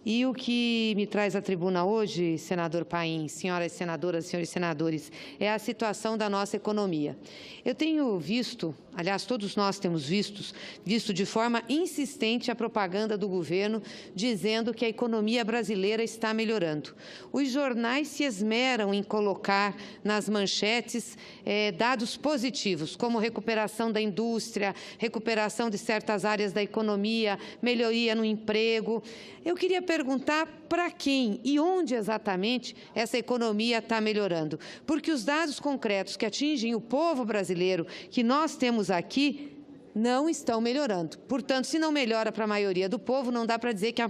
E o que me traz à tribuna hoje, senador Paim, senhoras senadoras, senhores senadores, é a situação da nossa economia. Eu tenho visto, aliás, todos nós temos visto de forma insistente a propaganda do governo dizendo que a economia brasileira está melhorando. Os jornais se esmeram em colocar nas manchetes dados positivos, como recuperação da indústria, recuperação de certas áreas da economia, melhoria no emprego. Eu queria perguntar para quem e onde exatamente essa economia está melhorando, porque os dados concretos que atingem o povo brasileiro que nós temos aqui não estão melhorando. Portanto, se não melhora para a maioria do povo, não dá para dizer que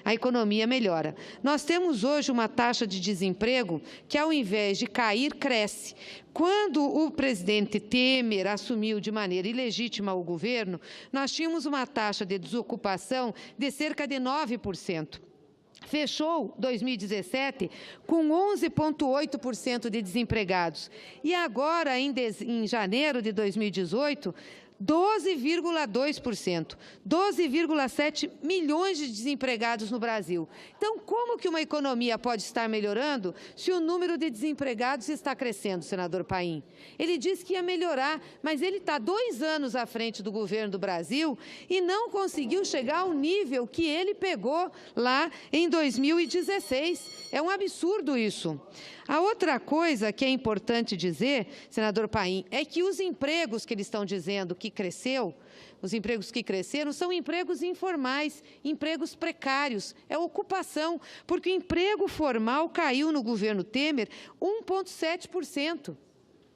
a economia melhora. Nós temos hoje uma taxa de desemprego que, ao invés de cair, cresce. Quando o presidente Temer assumiu de maneira ilegítima o governo, nós tínhamos uma taxa de desocupação de cerca de 9%. Fechou 2017 com 11,8% de desempregados. E agora, em janeiro de 2018, 12,2%, 12,7 milhões de desempregados no Brasil. Então, como que uma economia pode estar melhorando se o número de desempregados está crescendo, senador Paim? Ele disse que ia melhorar, mas ele está 2 anos à frente do governo do Brasil e não conseguiu chegar ao nível que ele pegou lá em 2016. É um absurdo isso. A outra coisa que é importante dizer, senador Paim, é que os empregos que eles estão dizendo que cresceu, os empregos que cresceram são empregos informais, empregos precários, é ocupação, porque o emprego formal caiu no governo Temer 1,7%.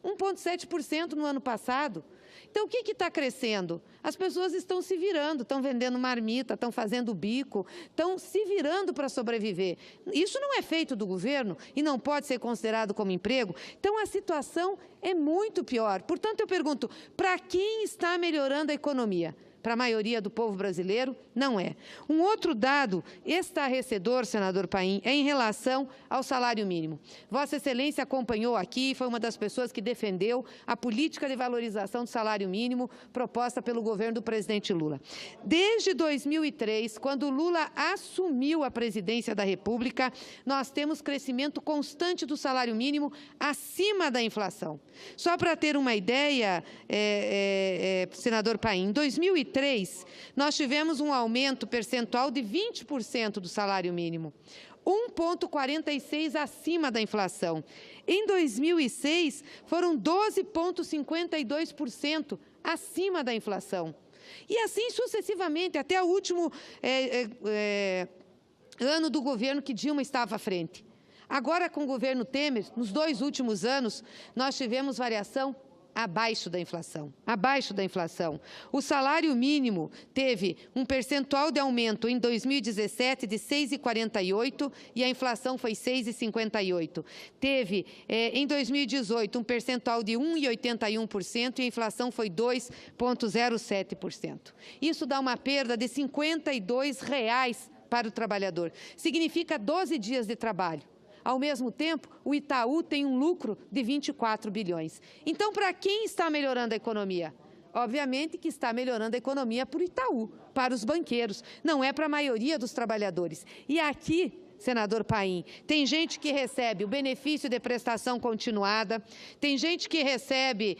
1,7% no ano passado. Então, o que está crescendo? As pessoas estão se virando, estão vendendo marmita, estão fazendo bico, estão se virando para sobreviver. Isso não é feito do governo e não pode ser considerado como emprego. Então, a situação é muito pior. Portanto, eu pergunto, para quem está melhorando a economia? Para a maioria do povo brasileiro, não é. Um outro dado estarrecedor, senador Paim, é em relação ao salário mínimo. Vossa Excelência acompanhou aqui, foi uma das pessoas que defendeu a política de valorização do salário mínimo proposta pelo governo do presidente Lula. Desde 2003, quando Lula assumiu a presidência da República, nós temos crescimento constante do salário mínimo acima da inflação. Só para ter uma ideia, senador Paim, em 2003, nós tivemos um aumento percentual de 20% do salário mínimo, 1,46% acima da inflação. Em 2006, foram 12,52% acima da inflação. E assim sucessivamente, até o último ano do governo que Dilma estava à frente. Agora, com o governo Temer, nos 2 últimos anos, nós tivemos variação abaixo da inflação, abaixo da inflação. O salário mínimo teve um percentual de aumento em 2017 de 6,48% e a inflação foi 6,58%. Teve, em 2018, um percentual de 1,81% e a inflação foi 2,07%. Isso dá uma perda de R$ 52 para o trabalhador. Significa 12 dias de trabalho. Ao mesmo tempo, o Itaú tem um lucro de 24 bilhões. Então, para quem está melhorando a economia? Obviamente que está melhorando a economia para o Itaú, para os banqueiros, não é para a maioria dos trabalhadores. E aqui, senador Paim, tem gente que recebe o benefício de prestação continuada, tem gente que recebe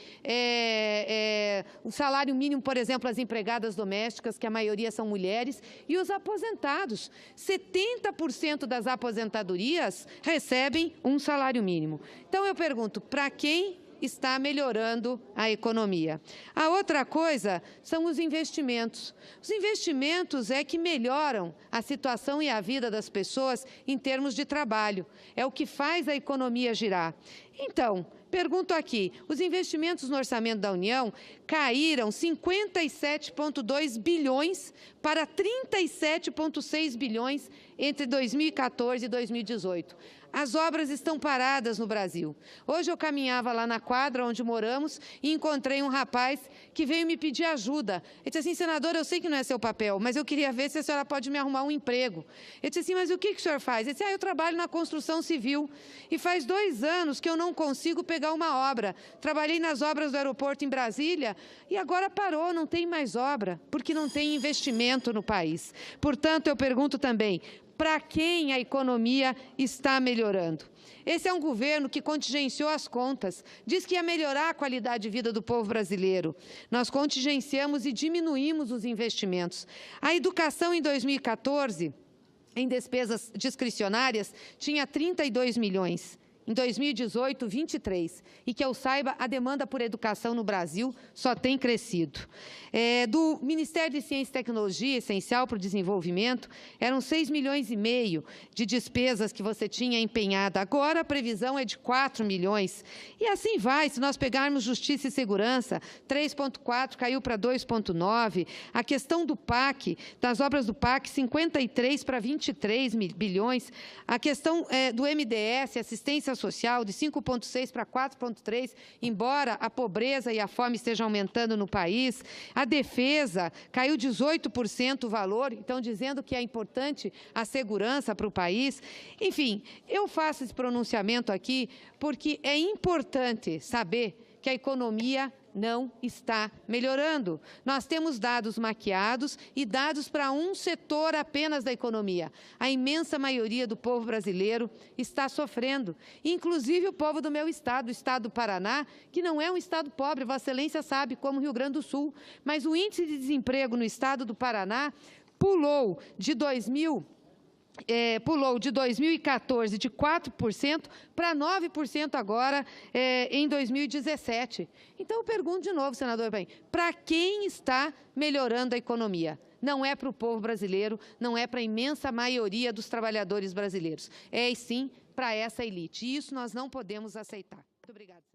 o salário mínimo, por exemplo, as empregadas domésticas, que a maioria são mulheres, e os aposentados. 70% das aposentadorias recebem um salário mínimo. Então, eu pergunto, para quem está melhorando a economia? A outra coisa são os investimentos. Os investimentos é que melhoram a situação e a vida das pessoas em termos de trabalho. É o que faz a economia girar. Então, pergunto aqui, os investimentos no orçamento da União caíram 57,2 bilhões para 37,6 bilhões entre 2014 e 2018. As obras estão paradas no Brasil. Hoje eu caminhava lá na quadra onde moramos e encontrei um rapaz que veio me pedir ajuda. Ele disse assim, senador, eu sei que não é seu papel, mas eu queria ver se a senhora pode me arrumar um emprego. Ele disse assim, mas o que o senhor faz? Ele disse, eu trabalho na construção civil e faz 2 anos que eu não consigo pegar uma obra. Trabalhei nas obras do aeroporto em Brasília e agora parou, não tem mais obra, porque não tem investimento no país. Portanto, eu pergunto também, para quem a economia está melhorando? Esse é um governo que contingenciou as contas, diz que ia melhorar a qualidade de vida do povo brasileiro. Nós contingenciamos e diminuímos os investimentos. A educação em 2014, em despesas discricionárias, tinha 32 milhões. Em 2018, 23. E que eu saiba, a demanda por educação no Brasil só tem crescido. Do Ministério de Ciência e Tecnologia, essencial para o desenvolvimento, eram 6,5 milhões de despesas que você tinha empenhada. Agora a previsão é de 4 milhões. E assim vai, se nós pegarmos Justiça e Segurança, 3,4 caiu para 2,9. A questão do PAC, das obras do PAC, 53 para 23 bilhões. A questão do MDS, assistência social, de 5,6 para 4,3, embora a pobreza e a fome estejam aumentando no país. A defesa caiu 18% o valor, então dizendo que é importante a segurança para o país. Enfim, eu faço esse pronunciamento aqui porque é importante saber que a economia não está melhorando. Nós temos dados maquiados e dados para um setor apenas da economia. A imensa maioria do povo brasileiro está sofrendo, inclusive o povo do meu estado, o estado do Paraná, que não é um estado pobre, Vossa Excelência sabe, como o Rio Grande do Sul, mas o índice de desemprego no estado do Paraná pulou de 2014 de 4% para 9% agora em 2017. Então, eu pergunto de novo, senador Paim, para quem está melhorando a economia? Não é para o povo brasileiro, não é para a imensa maioria dos trabalhadores brasileiros. É, sim, para essa elite. E isso nós não podemos aceitar. Muito obrigada.